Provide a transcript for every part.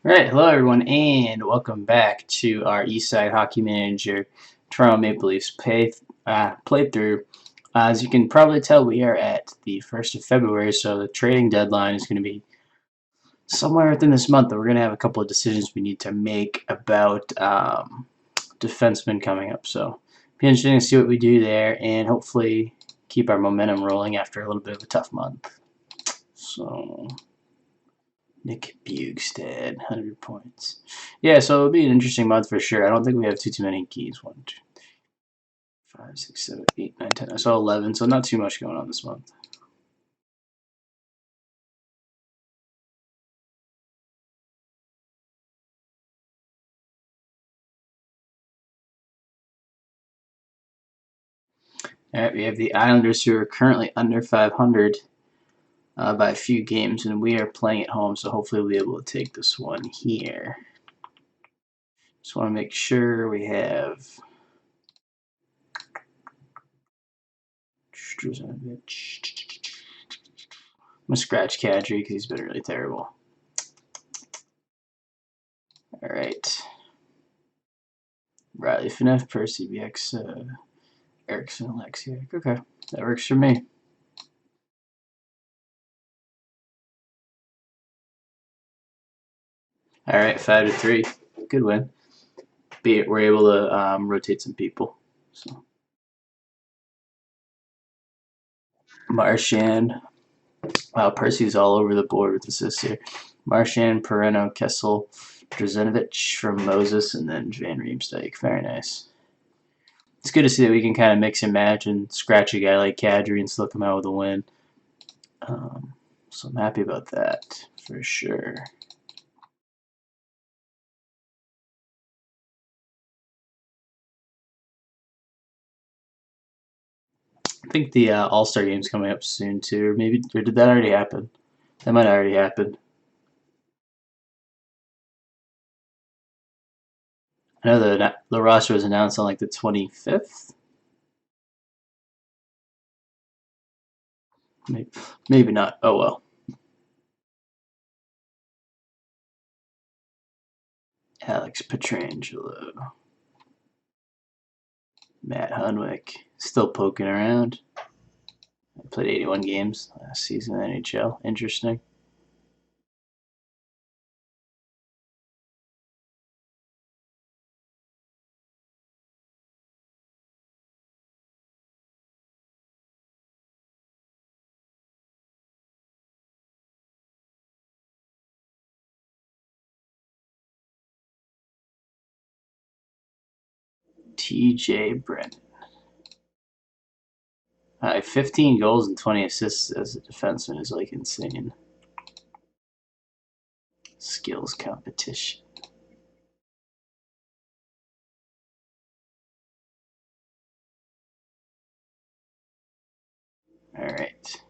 Alright, hello everyone, and welcome back to our Eastside Hockey Manager Toronto Maple Leafs playthrough. As you can probably tell, we are at the 1st of February, so the trading deadline is going to be somewhere within this month. We're going to have a couple of decisions we need to make about defensemen coming up. So it'll be interesting to see what we do there, and hopefully keep our momentum rolling after a little bit of a tough month. So Nick Bugstad, 100 points. Yeah, so it'll be an interesting month for sure. I don't think we have too many keys. 1, 2, 5, 6, 7, 8, 9, 10. So 11, so not too much going on this month. Alright, we have the Islanders who are currently under 500 by a few games, and we are playing at home, so hopefully we'll be able to take this one here. Just want to make sure we have I'm going to scratch Kadri because he's been really terrible. Alright. Riley Finef, Percy BX, Erickson, Alexiak. Okay, that works for me. Alright, 5-3. Good win. We're able to rotate some people. So Marchand. Wow, Percy's all over the board with assists here. Marchand, Pereno, Kessel, Drazenovich from Moses, and then Van Riemsdyk. Very nice. It's good to see that we can kind of mix and match and scratch a guy like Kadri and still come out with a win. So I'm happy about that for sure. I think the All-Star game's coming up soon too, or did that already happen? That might have already happened. I know the roster was announced on like the 25th. Maybe not. Oh well. Alex Pietrangelo. Matt Hunwick. Still poking around. I played 81 games last season in the NHL. Interesting. TJ Brennan. 15 goals and 20 assists as a defenseman is like insane. Skills competition. All right.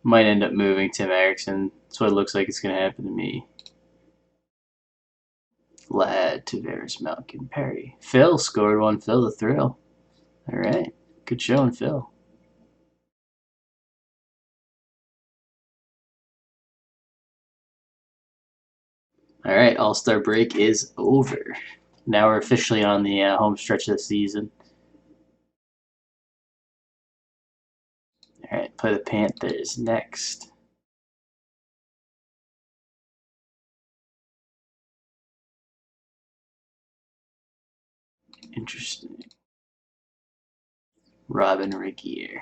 Might end up moving Tim Erickson. That's what it looks like it's going to happen to me. Vlad, Tavares, Malkin, Perry. Phil scored one. Phil the thrill. All right. Good showing, Phil. All right. All-Star break is over. Now we're officially on the home stretch of the season. All right. Play the Panthers next. Interesting. Robin Regier.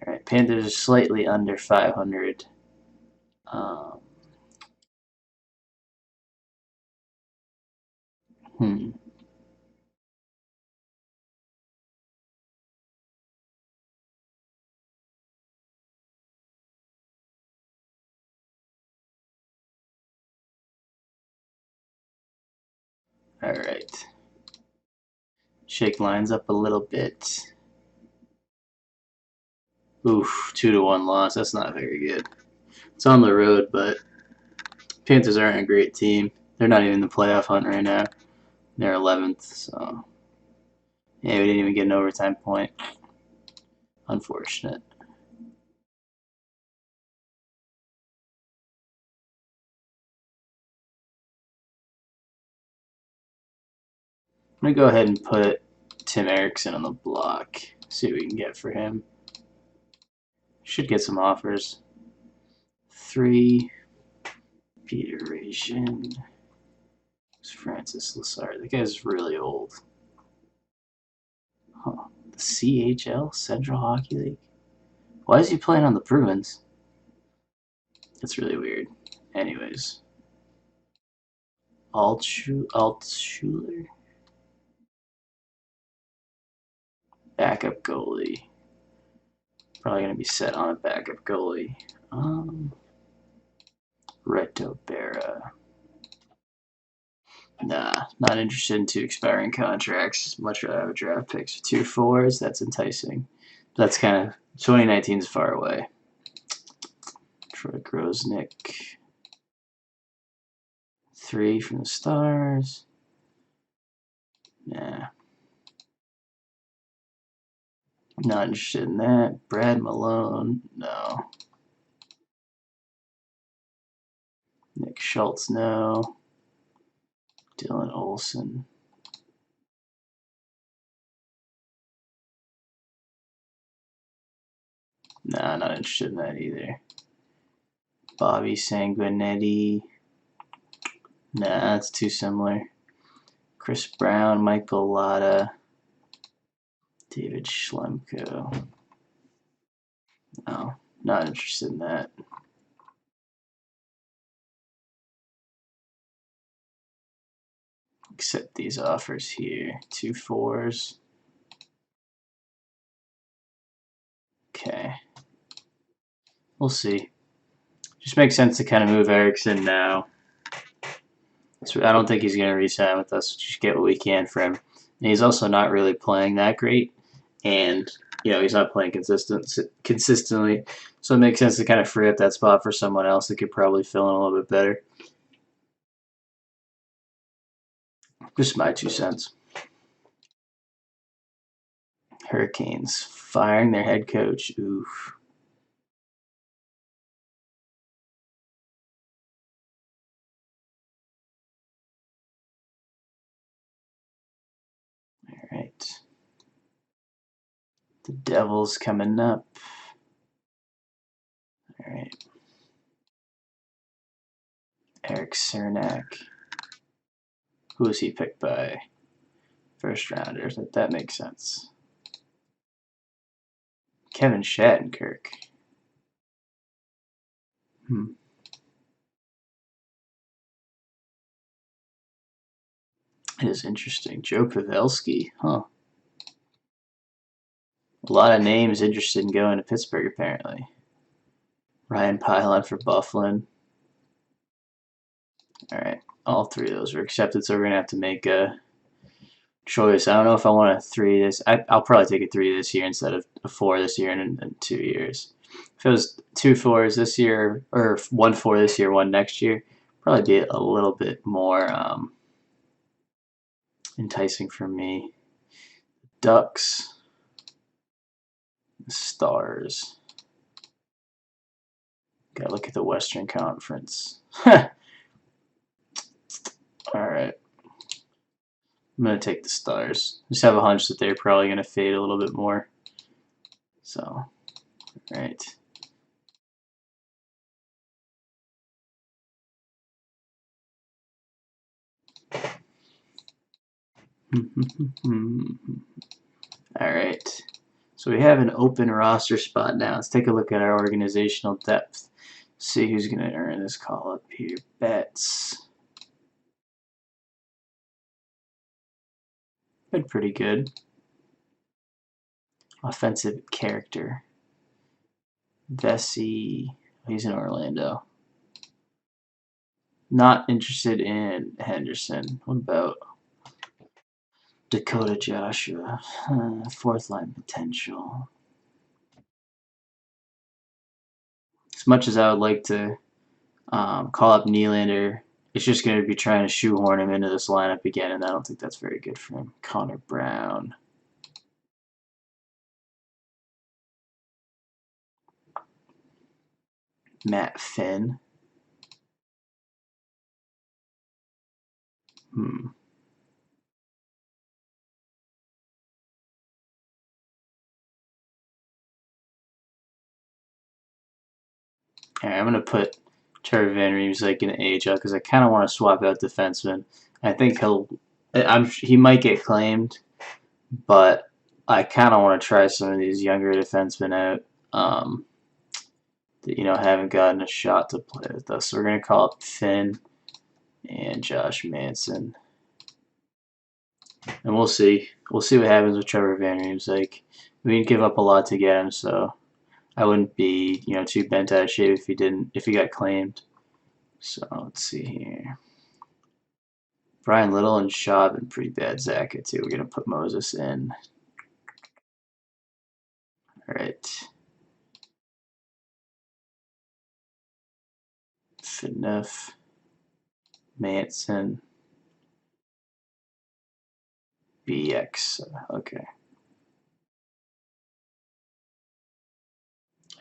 All right. Panthers are slightly under 500. Hmm. All right. Shake lines up a little bit. Oof, 2-1 loss. That's not very good. It's on the road, but Panthers aren't a great team. They're not even in the playoff hunt right now. They're 11th, so Yeah, we didn't even get an overtime point. Unfortunate. I'm going to go ahead and put Tim Erickson on the block. See what we can get for him. Should get some offers. 3. Peter Ration. Francis Lassard. That guy's really old. Huh. The CHL? Central Hockey League? Why is he playing on the Bruins? That's really weird. Anyways. Altschuler? Backup goalie. Probably going to be set on a backup goalie. Reto Berra. Nah, not interested in 2 expiring contracts. Much rather have a draft picks. 2 4s, that's enticing. That's kind of 2019 is far away. Troy Grosnick. 3 from the Stars. Nah. Not interested in that. Brad Malone, no. Nick Schultz, no. Dylan Olsen. Nah, not interested in that either. Bobby Sanguinetti. Nah, that's too similar. Chris Brown, Michael Latta, David Schlemko. No, not interested in that. Accept these offers here. 2 4s. Okay. We'll see. Just makes sense to kind of move Erickson now. So I don't think he's going to re-sign with us. Just get what we can for him. And he's also not really playing that great. And, he's not playing consistently. So it makes sense to kind of free up that spot for someone else that could probably fill in a little bit better. Just my 2 cents. Hurricanes firing their head coach. Oof. All right. The Devils coming up. All right. Eric Cernak. Who was he picked by? First rounders. That makes sense. Kevin Shattenkirk. It is interesting. Joe Pavelski. Huh. A lot of names interested in going to Pittsburgh, apparently. Ryan Pylon for Buffalo. All right. All 3 of those were accepted, so we're going to have to make a choice. I don't know if I want a 3 this. I'll probably take a 3 this year instead of a 4 this year and 2 years. If it was 2 4s this year, or 1 4 this year, 1 next year, probably be a little bit more enticing for me. Ducks. Stars. Gotta look at the Western Conference. Alright. I'm going to take the Stars. Just have a hunch that they're probably going to fade a little bit more. So, alright. Alright. So we have an open roster spot now. Let's take a look at our organizational depth. See who's going to earn this call up here. Betts. Been pretty good. Offensive character. Vesey. He's in Orlando. Not interested in Henderson. What about Dakota Joshua? 4th line potential. As much as I would like to call up Nylander, it's just going to be trying to shoehorn him into this lineup again, and I don't think that's very good for him. Connor Brown. Matt Finn. Alright, I'm going to put Trevor Van Riemsdyk in AHL because I kind of want to swap out defensemen. I think he might get claimed, but I kind of want to try some of these younger defensemen out that haven't gotten a shot to play with us. So we're going to call up Finn and Josh Manson, and we'll see. We'll see what happens with Trevor Van Riemsdyk. We didn't give up a lot to get him, so I wouldn't be too bent out of shape if he got claimed. So let's see here. Brian Little and Shaw have been pretty bad. Zaka too. We're gonna put Moses in. All right. Phaneuf, Manson, BX. Okay.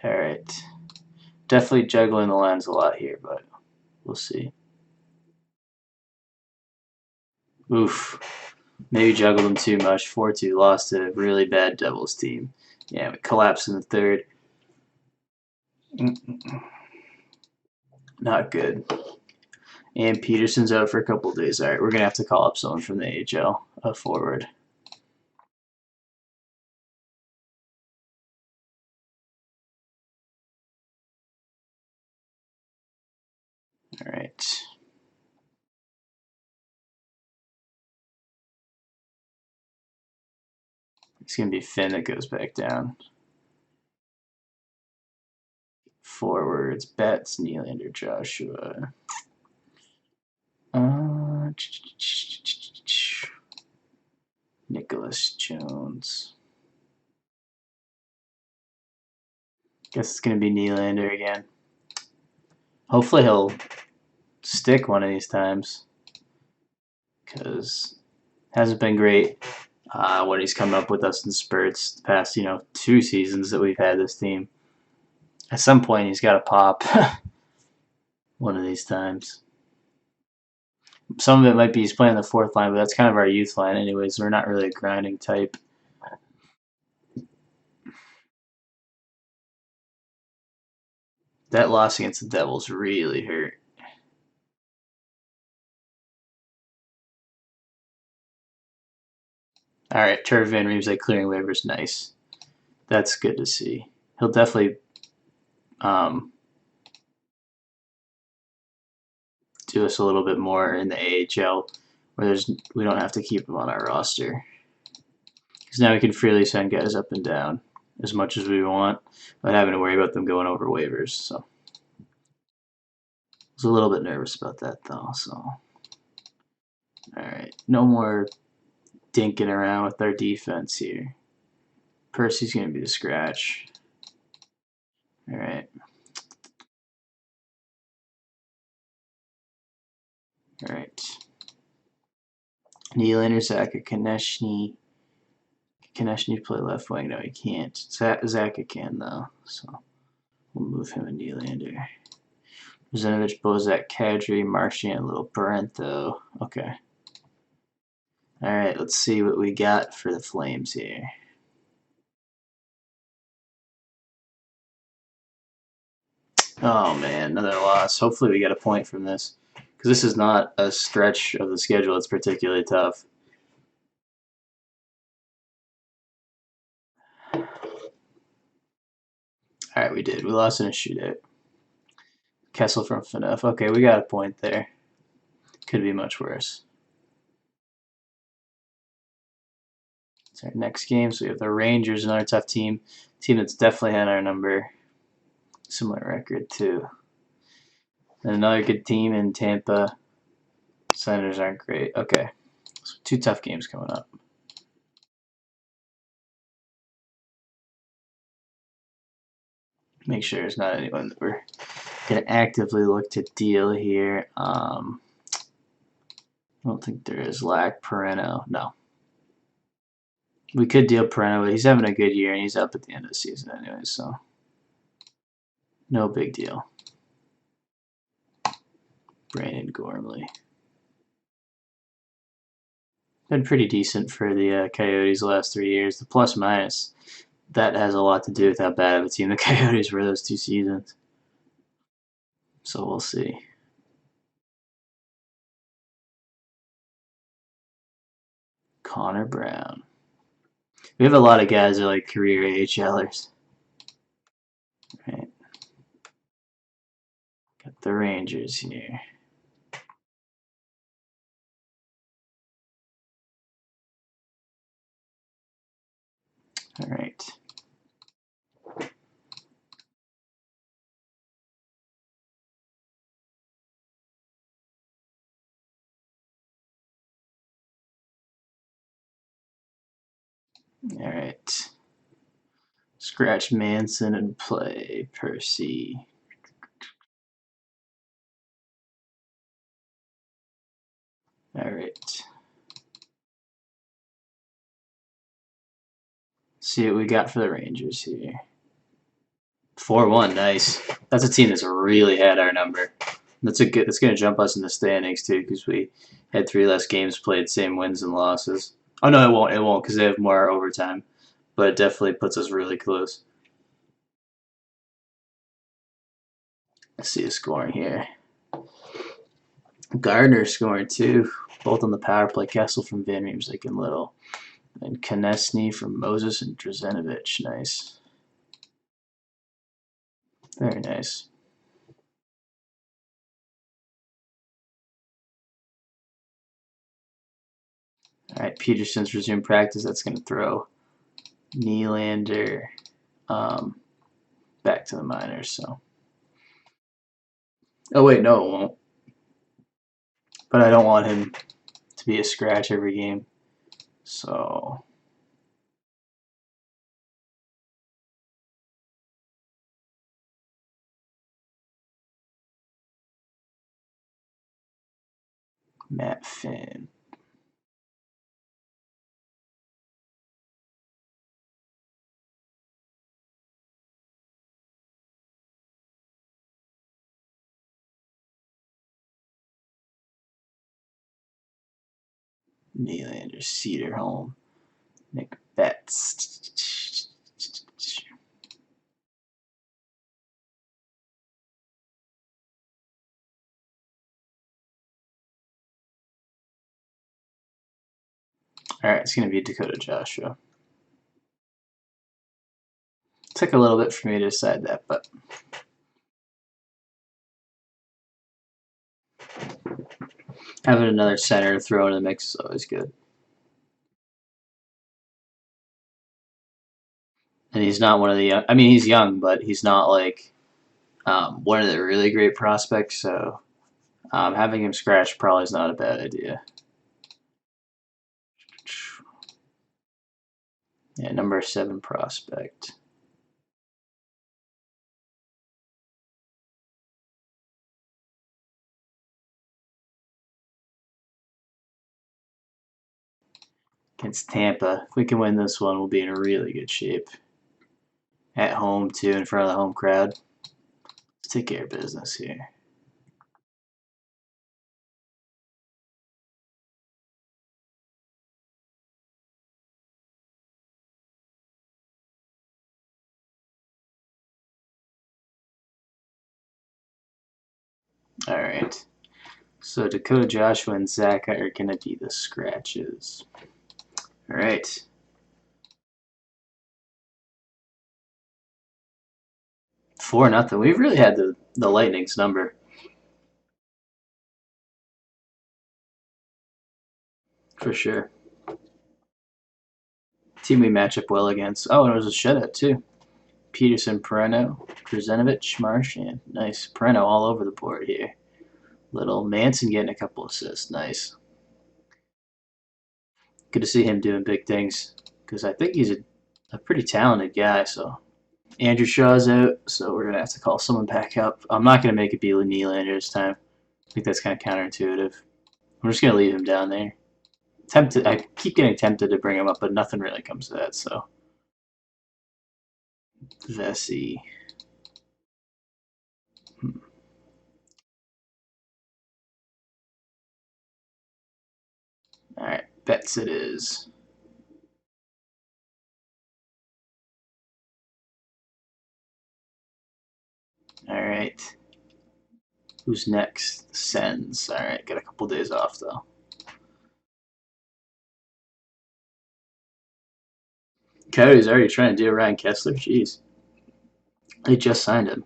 All right. Definitely juggling the lines a lot here, but we'll see. Oof. Maybe juggled them too much. 4-2 lost to a really bad Devils team. Yeah, we collapsed in the third. Not good. And Peterson's out for a couple of days. All right, we're going to have to call up someone from the AHL, a forward. All right. It's going to be Finn that goes back down. Forwards, Betts, Nylander, Joshua. Nicholas Jones. Guess it's going to be Nylander again. Hopefully he'll stick one of these times, because it hasn't been great when he's come up with us in spurts the past 2 seasons that we've had this team. At some point he's got to pop one of these times. Some of it might be he's playing the fourth line, but that's kind of our youth line anyways. We're not really a grinding type. That loss against the Devils really hurt. All right, Trevor Van Riemsdyk clearing waivers, nice. That's good to see. He'll definitely do us a little bit more in the AHL, where we don't have to keep him on our roster. Because now we can freely send guys up and down as much as we want without having to worry about them going over waivers. So I was a little bit nervous about that though. So all right, no more dinking around with our defense here. Percy's going to be the scratch. All right. All right. Nylander, Zaka, Konechny. Konechny play left wing? No, he can't. Zaka can though, so we'll move him and Nylander. Zinovich, Bozak, Kadri, Marchand, Little Parento. Okay. All right, let's see what we got for the Flames here. Oh man, another loss. Hopefully we get a point from this, because this is not a stretch of the schedule that's particularly tough. All right, we did. We lost in a shootout. Kessel from Phaneuf. Okay, we got a point there. Could be much worse. It's our next game. So we have the Rangers, another tough team. Team that's definitely had our number. Similar record too. And another good team in Tampa. Senators aren't great. Okay, so 2 tough games coming up. Make sure there's not anyone that we're going to actively look to deal here. I don't think there is. Lack Pareno. No. We could deal Pareno, but he's having a good year and he's up at the end of the season anyway, so no big deal. Brandon Gormley. Been pretty decent for the Coyotes the last 3 years. The plus minus, that has a lot to do with how bad of a team the Coyotes were those 2 seasons. So we'll see. Connor Brown. We have a lot of guys that are like career AHLers. Right. Got the Rangers here. All right. All right. Scratch Manson and play Percy. All right. See what we got for the Rangers here. 4-1, nice. That's a team that's really had our number. That's a good. That's going to jump us in the standings too, because we had 3 less games played, same wins and losses. Oh no, it won't. It won't, because they have more overtime. But it definitely puts us really close. Let's see the scoring here. Gardner scoring 2, both on the power play. Kessel from Van Riemsdyk and Little, and Konechny from Moses and Drazenovich. Nice. Very nice. All right, Peterson's resumed practice. That's going to throw Nylander back to the minors. So, oh wait, no, it won't. But I don't want him to be a scratch every game. So, Matt Finn. Nylander, Cedarholm, Nick Betts. All right, it's going to be Dakota Joshua. Took a little bit for me to decide that, but having another center throw in the mix is always good. And he's not one of the young. I mean, he's young, but he's not like one of the really great prospects. So having him scratch probably is not a bad idea. Yeah, number 7 prospect. Against Tampa. If we can win this one, we'll be in really good shape. At home, too, in front of the home crowd. Let's take care of business here. All right. So Dakota Joshua and Zach are going to be the scratches. All right. 4-0. We've really had the Lightning's number. For sure. Team we match up well against. Oh, and it was a shutout, too. Peterson, Pereno, Drazenovich, Marchand. Nice. Pereno all over the board here. Little Manson getting a couple assists. Nice. Good to see him doing big things, because I think he's a pretty talented guy. So Andrew Shaw's out, so we're gonna have to call someone back up. I'm not gonna make it be Nylander this time. I think that's kind of counterintuitive. I'm just gonna leave him down there. Tempted. I keep getting tempted to bring him up, but nothing really comes to that. So Vesey. Alright, bets it is. Alright. Who's next? The Sens. Alright, got a couple days off though. Coyotes already trying to do Ryan Kessler? Jeez. They just signed him.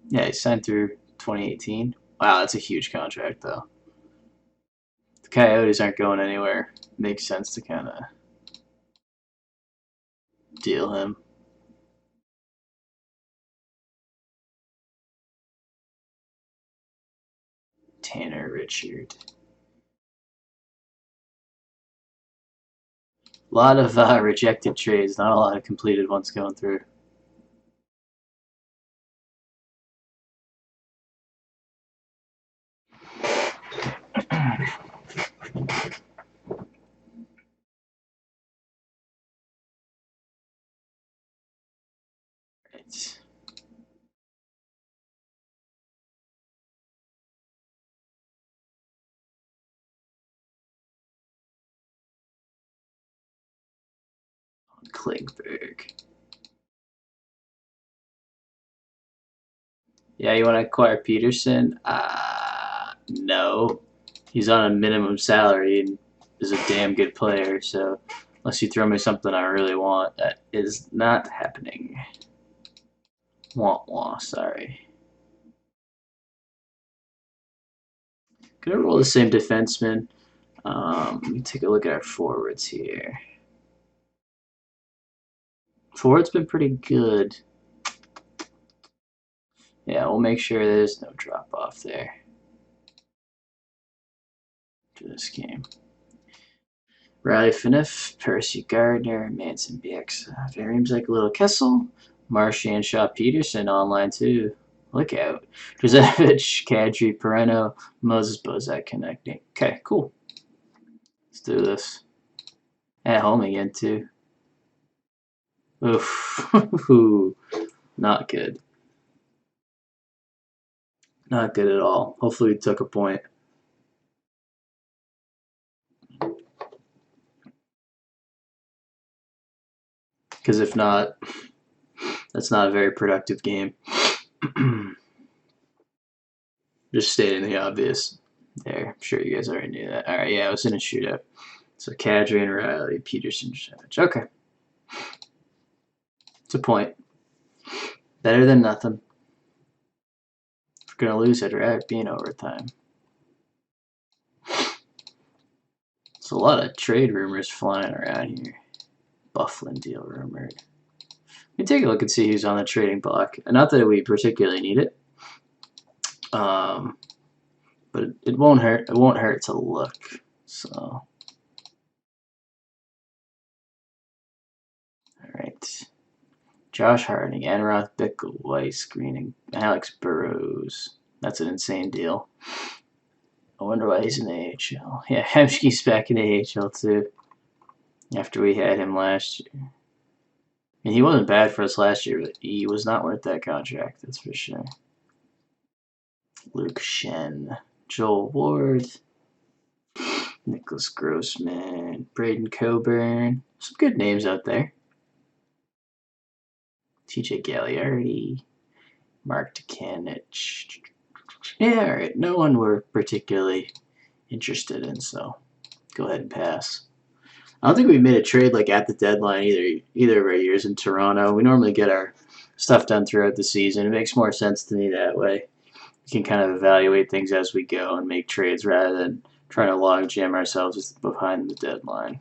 Yeah, he signed through 2018. Wow, that's a huge contract though. The Coyotes aren't going anywhere. Makes sense to kind of deal him. Tanner Richard. A lot of rejected trades, not a lot of completed ones going through. Right. Klingberg. Yeah, you want to acquire Peterson? No. He's on a minimum salary and is a damn good player, so unless you throw me something I really want, that is not happening. Wah wah, sorry. Gonna roll the same defenseman. Let me take a look at our forwards here. Forward's been pretty good. Yeah, we'll make sure there's no drop off there to this game. Riley Finnif, Percy Gardner, Manson Bieksa, Vareem's Little Kessel, Marchand Shaw Peterson online too. Look out. Drzevic, Kadri, Pereno, Moses Bozak connecting. Okay, cool. Let's do this. At home again too. Oof. Not good. Not good at all. Hopefully we took a point. Because if not, that's not a very productive game. Just stating the obvious. There, I'm sure you guys already knew that. All right, yeah, I was in a shootout. So Kadri and Riley, Peterson, Savage. Okay, it's a point. Better than nothing. If we're gonna lose, I'd rather be in overtime. There's a lot of trade rumors flying around here. Bufflin deal rumored. Let me take a look and see who's on the trading block. Not that we particularly need it, but it won't hurt. It won't hurt to look. So, all right. Josh Harding, Anroth, Bickle, Weiss, Green, and Alex Burrows. That's an insane deal. I wonder why he's in the AHL. Yeah, Hemsky's back in the AHL too. After we had him last year. I mean, he wasn't bad for us last year, but he was not worth that contract, that's for sure. Luke Shen, Joel Ward, Nicholas Grossman, Braden Coburn. Some good names out there. TJ Gagliardi, Mark Dukanich. Yeah, all right. No one we're particularly interested in, so go ahead and pass. I don't think we made a trade at the deadline either of our years in Toronto. We normally get our stuff done throughout the season. It makes more sense to me that way. We can kind of evaluate things as we go and make trades rather than trying to log jam ourselves behind the deadline.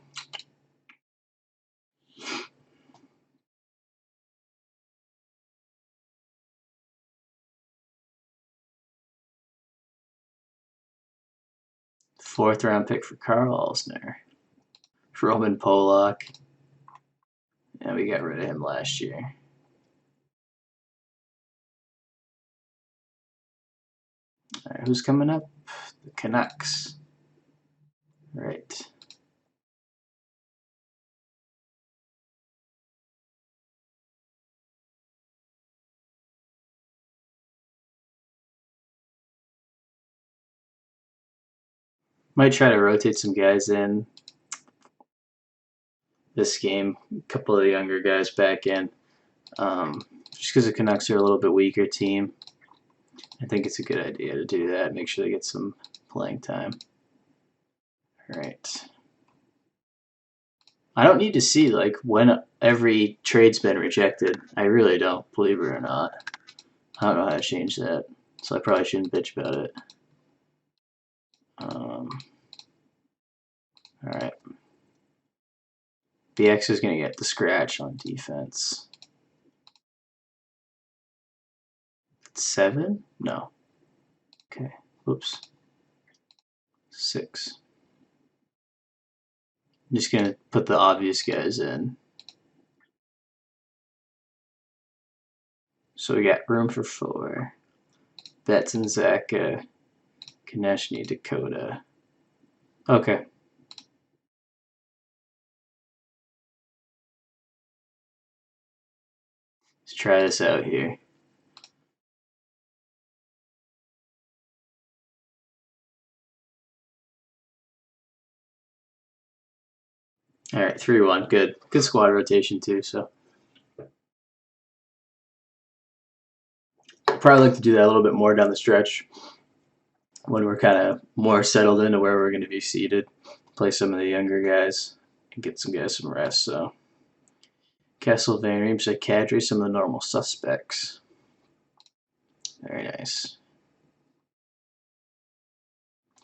Fourth round pick for Carl Alsner. Roman Polak. Yeah, we got rid of him last year. All right, who's coming up? The Canucks. Right. Might try to rotate some guys in this game. A couple of the younger guys back in. Just because the Canucks are a little bit weaker team. I think it's a good idea to do that. Make sure they get some playing time. All right. I don't need to see like when every trade's been rejected. I really don't, believe it or not. I don't know how to change that, so I probably shouldn't bitch about it. Alright. BX is going to get the scratch on defense. 7? No. Okay. Whoops. 6. I'm just going to put the obvious guys in. So we got room for 4. Betts and Zaka. Konechny, Dakota. Okay. Let's try this out here. Alright, 3-1. Good. Good squad rotation too, so. Probably like to do that a little bit more down the stretch when we're kind of more settled into where we're going to be seated. Play some of the younger guys and get some guys some rest. So Castlevania, Reamside, Kadri, some of the normal suspects. Very nice.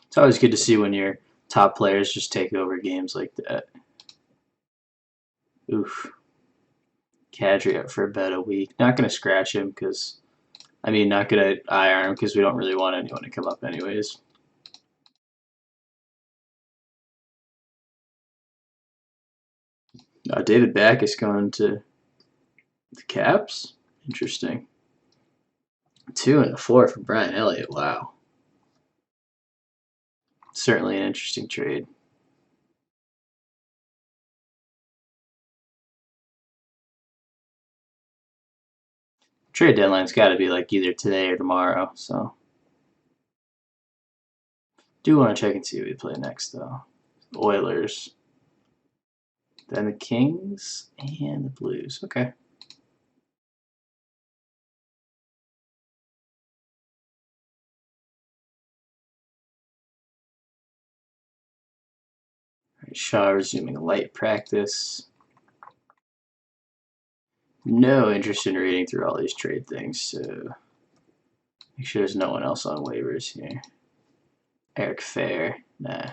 It's always good to see when your top players just take over games like that. Oof. Kadri out for about a week. Not going to scratch him because, I mean, not going to IR him because we don't really want anyone to come up anyways. David Back is going to the Caps. Interesting. 2 and a 4 for Brian Elliott. Wow. Certainly an interesting trade. Trade deadline's got to be like either today or tomorrow, so. Do want to check and see who we play next, though. Oilers. Then the Kings and the Blues. Okay. Right, Shaw resuming light practice. No interest in reading through all these trade things, so make sure there's no one else on waivers here. Eric Fair. Nah.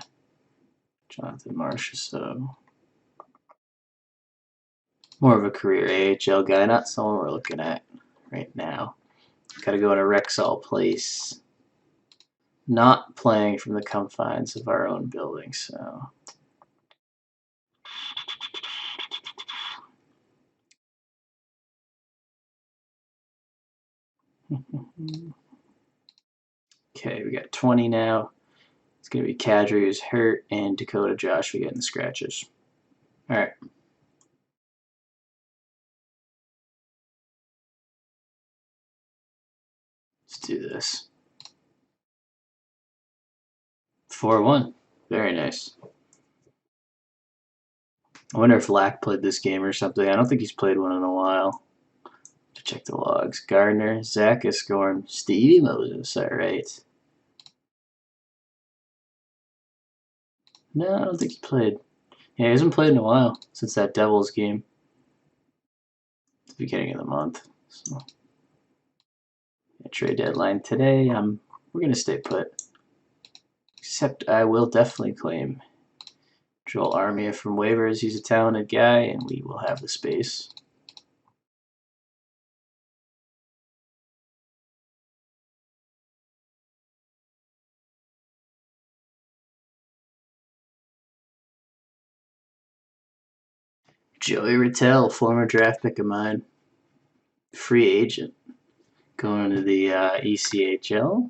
Jonathan Marsh, so. More of a career AHL guy, not someone we're looking at right now. Got to go to Rexall Place. Not playing from the confines of our own building, so. Okay, we got 20 now. It's going to be Kadri who's hurt, and Dakota Joshua getting the scratches. All right. Let's do this. 4-1. Very nice. I wonder if Lack played this game or something. I don't think he's played one in a while. To check the logs. Gardner, Zach is scoring. Stevie Moses. All right. No, I don't think he played. Yeah, he hasn't played in a while since that Devils game. At the beginning of the month. So, yeah, trade deadline today. We're gonna stay put. Except I will definitely claim Joel Armia from waivers. He's a talented guy, and we will have the space. Joey Rattel, former draft pick of mine, free agent, going to the ECHL.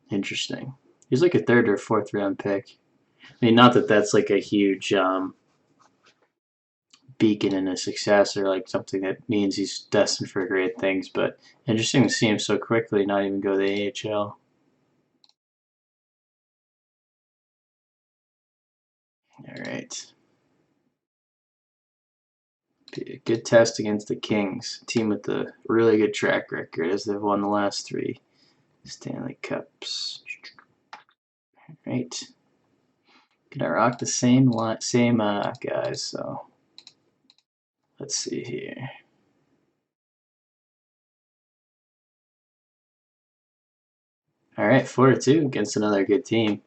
Interesting. He's like a 3rd or 4th round pick. I mean, not that that's like a huge beacon in his success or like something that means he's destined for great things, but interesting to see him so quickly not even go to the AHL. Alright. Be a good test against the Kings, a team with a really good track record as they've won the last 3 Stanley Cups. Right. Gonna rock the same guys, so let's see here. Alright, 4-2 against another good team.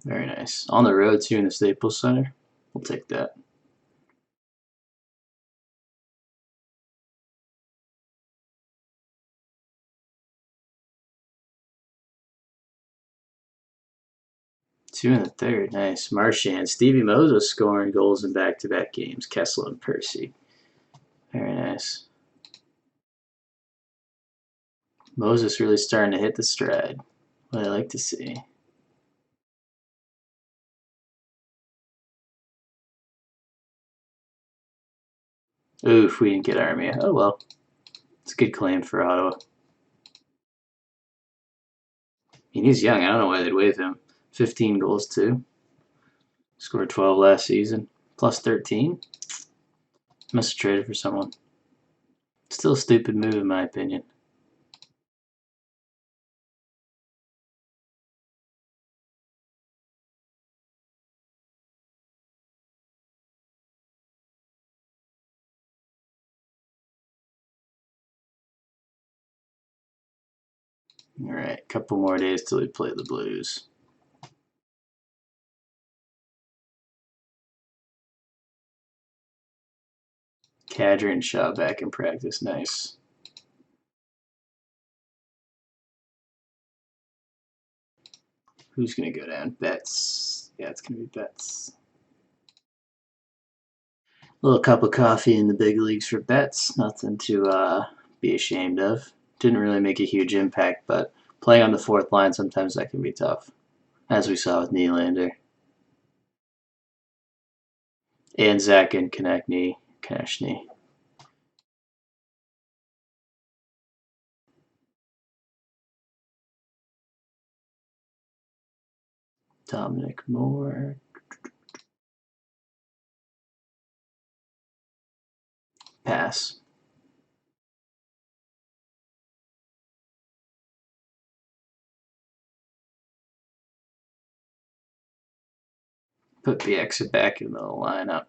Very nice. On the road too in the Staples Center. We'll take that. Two in the third. Nice. Marchand. Stevie Moses scoring goals in back-to-back games. Kessel and Percy. Very nice. Moses really starting to hit the stride. What I like to see. Oof, we didn't get Armia. Oh well. It's a good claim for Ottawa. I mean, he's young. I don't know why they'd waive him. 15 goals too. Scored 12 last season. Plus 13. Must have traded for someone. Still a stupid move in my opinion. Alright, a couple more days till we play the Blues. Kadri and Shaw back in practice. Nice. Who's going to go down? Betts. Yeah, it's going to be Betts. A little cup of coffee in the big leagues for Betts. Nothing to be ashamed of. Didn't really make a huge impact, but playing on the fourth line, sometimes that can be tough, as we saw with Nylander. And Zach and Konechny. Dominic Moore. Pass. Put Bieksa back in the lineup.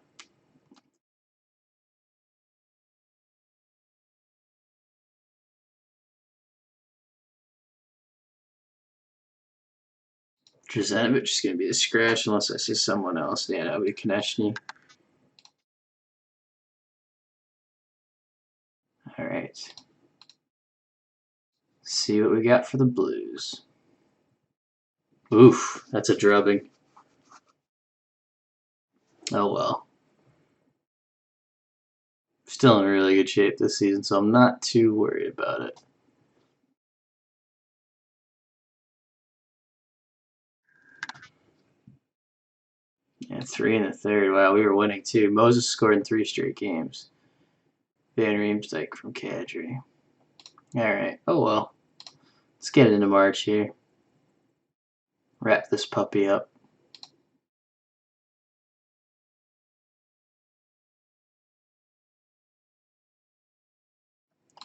Drazenovich is going to be a scratch unless I see someone else. Yeah, that'll be Konechny. Alright. See what we got for the Blues. Oof, that's a drubbing. Oh well. Still in really good shape this season, so I'm not too worried about it. Yeah, 3 in the third. Wow, we were winning too. Moses scored in 3 straight games. Van Riemsdyk from Kadri. Alright, oh well. Let's get into March here. Wrap this puppy up.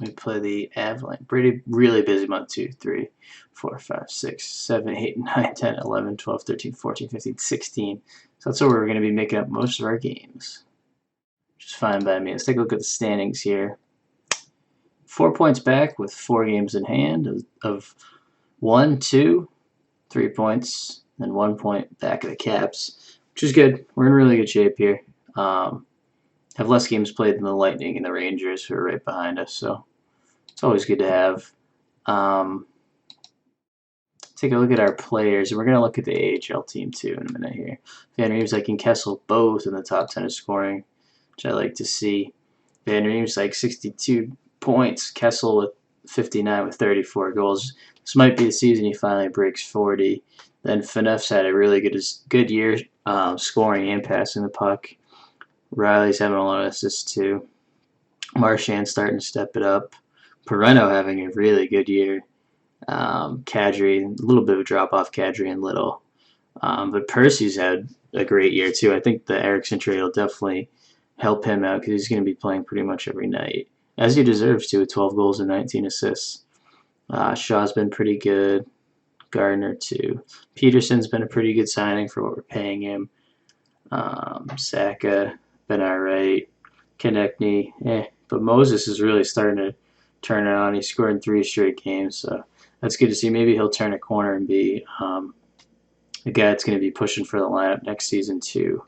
We play the Avalanche. Really busy month. 2, 3, 4, 5, 6, 7, 8, 9, 10, 11, 12, 13, 14, 15, 16. So that's where we're going to be making up most of our games. Which is fine by me. Let's take a look at the standings here. 4 points back with 4 games in hand of 1, 2, 3 points, and 1 point back of the Caps, which is good. We're in really good shape here. Have less games played than the Lightning and the Rangers, who are right behind us, so it's always good to have. Take a look at our players, and we're going to look at the AHL team too in a minute here. Van Riemsdyk and Kessel both in the top 10 of scoring, which I like to see. Van Riemsdyk 62 points, Kessel with 59 with 34 goals. This might be the season he finally breaks 40. Then Phaneuf's had a really good year scoring and passing the puck. Riley's having a lot of assists too. Marchand starting to step it up. Pareno having a really good year. Kadri, a little bit of a drop off, Kadri and Little. But Percy's had a great year too. I think the Erickson trade will definitely help him out because he's going to be playing pretty much every night, as he deserves to, with 12 goals and 19 assists. Shaw's been pretty good. Gardner too. Peterson's been a pretty good signing for what we're paying him. Saka been alright. Konechny, but Moses is really starting to turn it on. He's scoring 3 straight games, so that's good to see. Maybe he'll turn a corner and be a guy that's going to be pushing for the lineup next season too.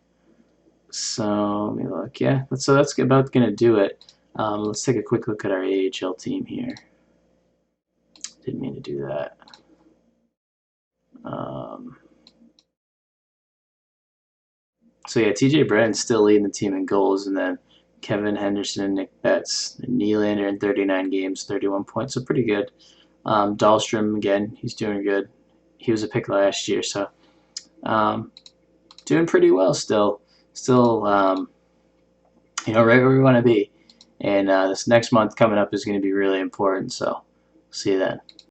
So let me look. Yeah, so that's about going to do it. Let's take a quick look at our AHL team here. Didn't mean to do that. So yeah, TJ Brenton's still leading the team in goals, and then Kevin Henderson and Nick Betts and Nylander in 39 games, 31 points, so pretty good. Dahlstrom again, he's doing good. He was a pick last year, so doing pretty well still. Still, right where we want to be. And this next month coming up is going to be really important. So, see you then.